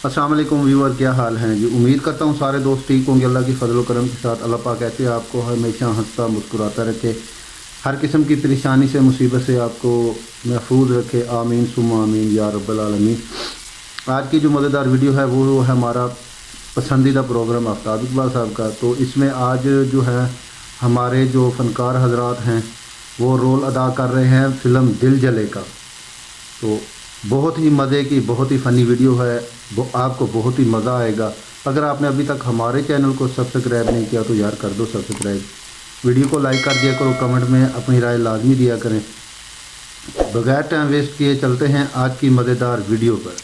अस्सलाम वालेकुम व्यूअर, क्या हाल हैं जी। उम्मीद करता हूँ सारे दोस्त ठीक होंगे। अल्लाह की फजल करम के साथ अल्लाह पाक कहते हैं आपको हमेशा हंसता मुस्कुराता रखे, हर किस्म की परेशानी से मुसीबत से आपको महफूज रखे। आमीन सुम आमीन या रब्बल आलमीन। आज की जो मज़ेदार वीडियो है वो है हमारा पसंदीदा प्रोग्राम आफ्ताब इकबाल साहब का। तो इसमें आज जो है हमारे जो फ़नकार हजरात हैं वो रोल अदा कर रहे हैं फ़िल्म दिल जले का। तो बहुत ही मज़े की, बहुत ही फ़नी वीडियो है, वो आपको बहुत ही मज़ा आएगा। अगर आपने अभी तक हमारे चैनल को सब्सक्राइब नहीं किया तो यार कर दो सब्सक्राइब, वीडियो को लाइक कर दिया करो, कमेंट में अपनी राय लाजमी दिया करें। बगैर टाइम वेस्ट किए चलते हैं आज की मज़ेदार वीडियो पर।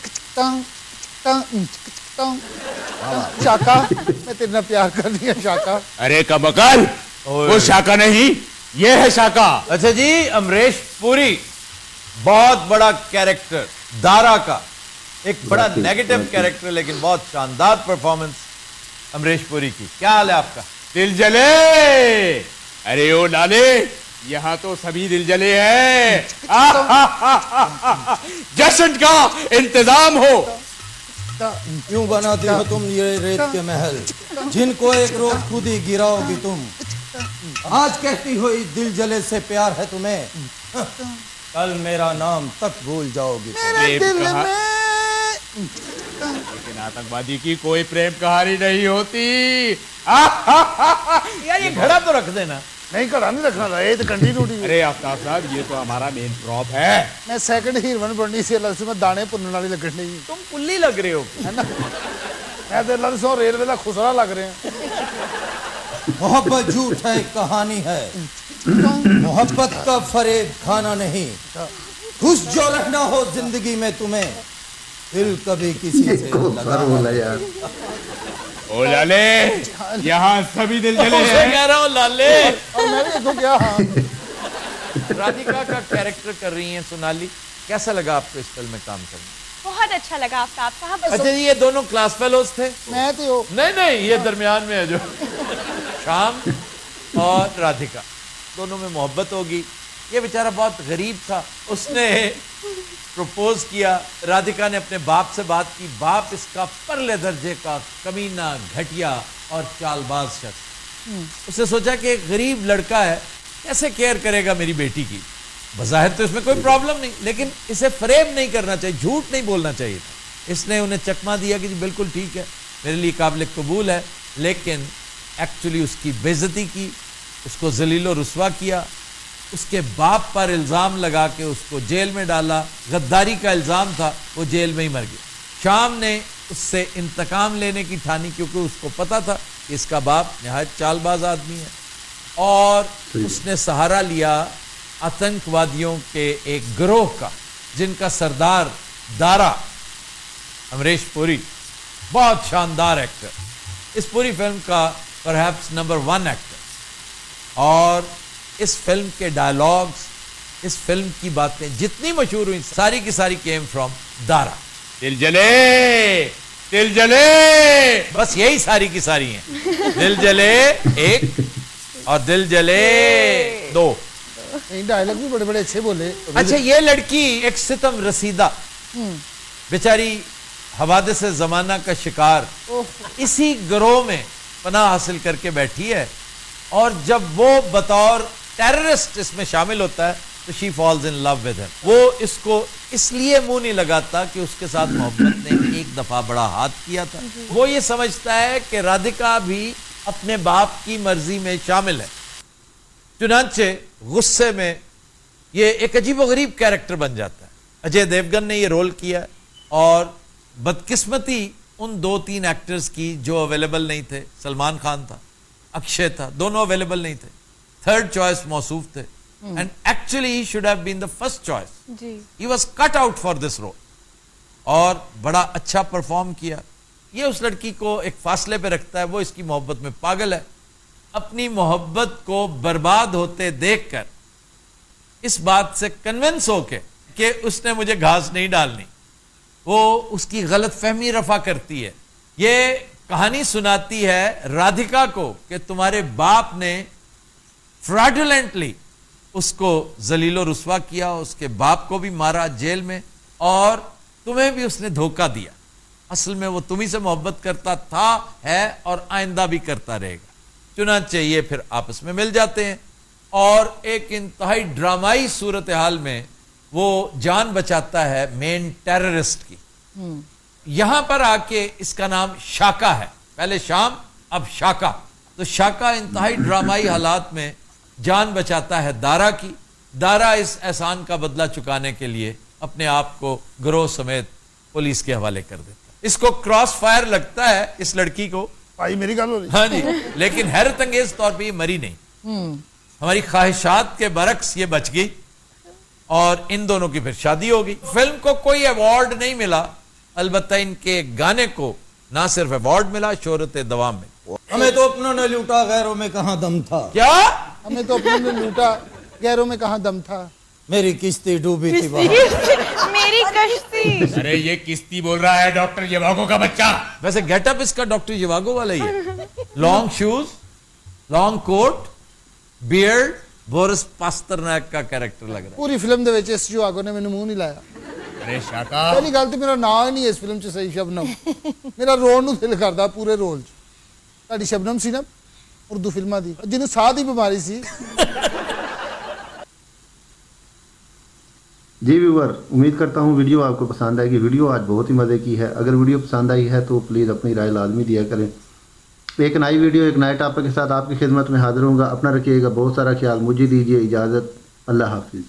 शाका, मैं तेरे ਨਾਲ प्यार कर लिया शाका। अरे कबकल, वो शाका नहीं, ये है शाका। अच्छा जी, अमरीश पुरी बहुत बड़ा कैरेक्टर दारा का, एक बड़ा नेगेटिव कैरेक्टर लेकिन बहुत शानदार परफॉर्मेंस अमरीश पुरी की। क्या हाल है आपका? दिल जले। अरे ओ लाले, यहाँ तो सभी दिल जले हैं। जश्न का इंतजाम हो। क्यों बनाती हो तुम ये रेत के महल, जिनको एक रोज खुद ही गिराओगी तुम। आज कहती हो इस दिल जले से प्यार है तुम्हें, कल मेरा नाम तक भूल जाओगी तुम। लेकिन आतंकवादी की कोई प्रेम कहानी नहीं होती। यार ये घड़ा तो रख देना। नहीं घड़ा नहीं रखना था, ये तो कंटिन्यूटी। अरे आफ्ताब साहब, ये तो हमारा मेन प्रॉप है। मैं सेकंड हीरोइन बननी सी, अलग से मैं दाने भुनने वाली लगन नहीं तुम पुल्ली लग रहे हो है ना। मैं तो अलग से रेलवे का खुसरा लग रहे हैं। मोहब्बत झूठ है, कहानी है, मोहब्बत का फरेब खाना नहीं। खुश जो रहना हो जिंदगी में तुम्हें, दिल कभी किसी से लगाना यार ओ लाले, यहाँ सभी दिल जले हैं। कह रहा हूँ लाले। और मैं भी देखो क्या। हाँ, राधिका का कैरेक्टर कर रही हैं सोनाली, कैसा लगा आपको इस फिल्म में काम करना? बहुत अच्छा लगा आफ्ताब साहब। अच्छा जी, ये दोनों क्लास फेलोज थे? मैं तो नहीं, ये दरमियान में है जो शाम और राधिका, दोनों में मोहब्बत होगी। ये बेचारा बहुत गरीब था, उसने प्रपोज किया, राधिका ने अपने बाप से बात की। बाप इसका परले दर्जे का कमीना, घटिया और चालबाज शख्स। उसने सोचा कि एक गरीब लड़का है, कैसे केयर करेगा मेरी बेटी की। बज़ाहिर तो इसमें कोई प्रॉब्लम नहीं, लेकिन इसे फ्रेम नहीं करना चाहिए, झूठ नहीं बोलना चाहिए था। इसने उन्हें चकमा दिया कि जी बिल्कुल ठीक है, मेरे लिए काबिल कबूल है, लेकिन एक्चुअली उसकी बेइज्जती की, उसको जलीलो रुस्वा किया, उसके बाप पर इल्ज़ाम लगा के उसको जेल में डाला। गद्दारी का इल्ज़ाम था, वो जेल में ही मर गया। शाम ने उससे इंतकाम लेने की ठानी, क्योंकि उसको पता था कि इसका बाप नहायत चालबाज आदमी है, और उसने सहारा लिया आतंकवादियों के एक गिरोह का, जिनका सरदार दारा अमरीश पुरी, बहुत शानदार एक्टर, इस पूरी फिल्म का परहैप्स नंबर 1 एक्टर। और इस फिल्म के डायलॉग्स, इस फिल्म की बातें जितनी मशहूर हुई, सारी की सारी केम फ्रॉम दारा। दिल जले, दिल जले, बस यही सारी की सारी हैं। दिल जले 1 और दिल जले 2। डायलॉग भी बड़े बड़े अच्छे बोले। अच्छा, ये लड़की एक सितम रसीदा बेचारी, हवादिस ज़माना का शिकार, इसी गिरोह में पनाह हासिल करके बैठी है, और जब वो बतौर टेररिस्ट इसमें शामिल होता है तो she falls in love with him. वो इसको इसलिए मुंह नहीं लगाता कि उसके साथ मोहब्बत ने एक दफा बड़ा हाथ किया था। वो ये समझता है कि राधिका भी अपने बाप की मर्जी में शामिल है। चुनांचे गुस्से में ये एक अजीबोगरीब कैरेक्टर बन जाता है। अजय देवगन ने ये रोल किया, और बदकिस्मती उन 2-3 एक्टर्स की जो अवेलेबल नहीं थे। सलमान खान था, अक्षय था, दोनों अवेलेबल नहीं थे। थर्ड चॉइस मौसूफ थे, and actually he should have been the first choice. He was cut out for this role, और बड़ा अच्छा परफॉर्म किया। ये उस लड़की को एक फासले पे रखता है, वो इसकी मोहब्बत में पागल है। अपनी मोहब्बत को बर्बाद होते देखकर इस बात से कन्विंस होके कि उसने मुझे घास नहीं डालनी, वो उसकी गलत फहमी रफा करती है। ये कहानी सुनाती है राधिका को कि तुम्हारे बाप ने फ्रॉडुलेंटली उसको जलीलो रुस्वा किया, उसके बाप को भी मारा जेल में, और तुम्हें भी उसने धोखा दिया। असल में वो तुम्ही से मोहब्बत करता था, है और आइंदा भी करता रहेगा। चुनांचे ये फिर आपस में मिल जाते हैं और एक इंतहाई ड्रामाई सूरत हाल में वो जान बचाता है मेन टेररिस्ट की। यहां पर आके इसका नाम शाका है, पहले शाम अब शाका। तो शाका इंतहाई ड्रामाई हालात में जान बचाता है दारा की। दारा इस एहसान का बदला चुकाने के लिए अपने आप को गिरोह समेत पुलिस के हवाले कर देता है। इसको क्रॉस फायर लगता है इस लड़की को, भाई मेरी गल हो रही। हाँ जी, लेकिन हैरत अंगेज तौर पर ये मरी नहीं। हमारी ख्वाहिशात के बरक्स ये बच गई और इन दोनों की फिर शादी हो गई। फिल्म को कोई अवार्ड नहीं मिला, अलबत्ता इनके गाने को ना सिर्फ अवार्ड मिला, शोहरत दवाम में। हमें तो अपनों ने लूटा, गैरों में कहां दम था। क्या? हमें तो अपने ने लूटा, गैरों में कहां दम था। मेरी किश्ती डूबी थी वहां। मेरी कश्ती। अरे ये किस्ती बोल रहा है डॉक्टर जिवागो का बच्चा। वैसे गेटअप इसका डॉक्टर जिवागो वाला ही है। Long shoes, long coat, beard, Boris Pasternak का कैरेक्टर लग रहा है। पूरी फिल्म ਦੇ ਵਿੱਚ ਇਸ ਜਵਾਗੋ ਨੇ ਮੈਨੂੰ ਮੂੰਹ ਨਹੀਂ ਲਾਇਆ। अरे शाका, ਪਹਿਲੀ ਗੱਲ ਤੇ ਮੇਰਾ ਨਾਂ ਹੀ ਨਹੀਂ ਇਸ ਫਿਲਮ 'ਚ ਸਹੀ ਸ਼ਬਨਮ। ਮੇਰਾ ਰੋਣ ਨੂੰ ਦਿਲ ਕਰਦਾ ਪੂਰੇ ਰੋਲ 'ਚ। ਤੁਹਾਡੀ ਸ਼ਬਨਮ ਸੀ ਨਾ ਉਰਦੂ ਫਿਲਮਾਂ ਦੀ, ਜਿਹਨੂੰ ਸਾਹ ਦੀ ਬਿਮਾਰੀ ਸੀ। जी व्यूवर, उम्मीद करता हूँ वीडियो आपको पसंद आएगी। वीडियो आज बहुत ही मज़े की है। अगर वीडियो पसंद आई है तो प्लीज़ अपनी राय लाजमी दिया करें। एक नई वीडियो, एक नए टॉपिक के साथ आपकी खिदमत में हाजिर होऊंगा। अपना रखिएगा बहुत सारा ख्याल। मुझे दीजिए इजाज़त। अल्लाह हाफिज़।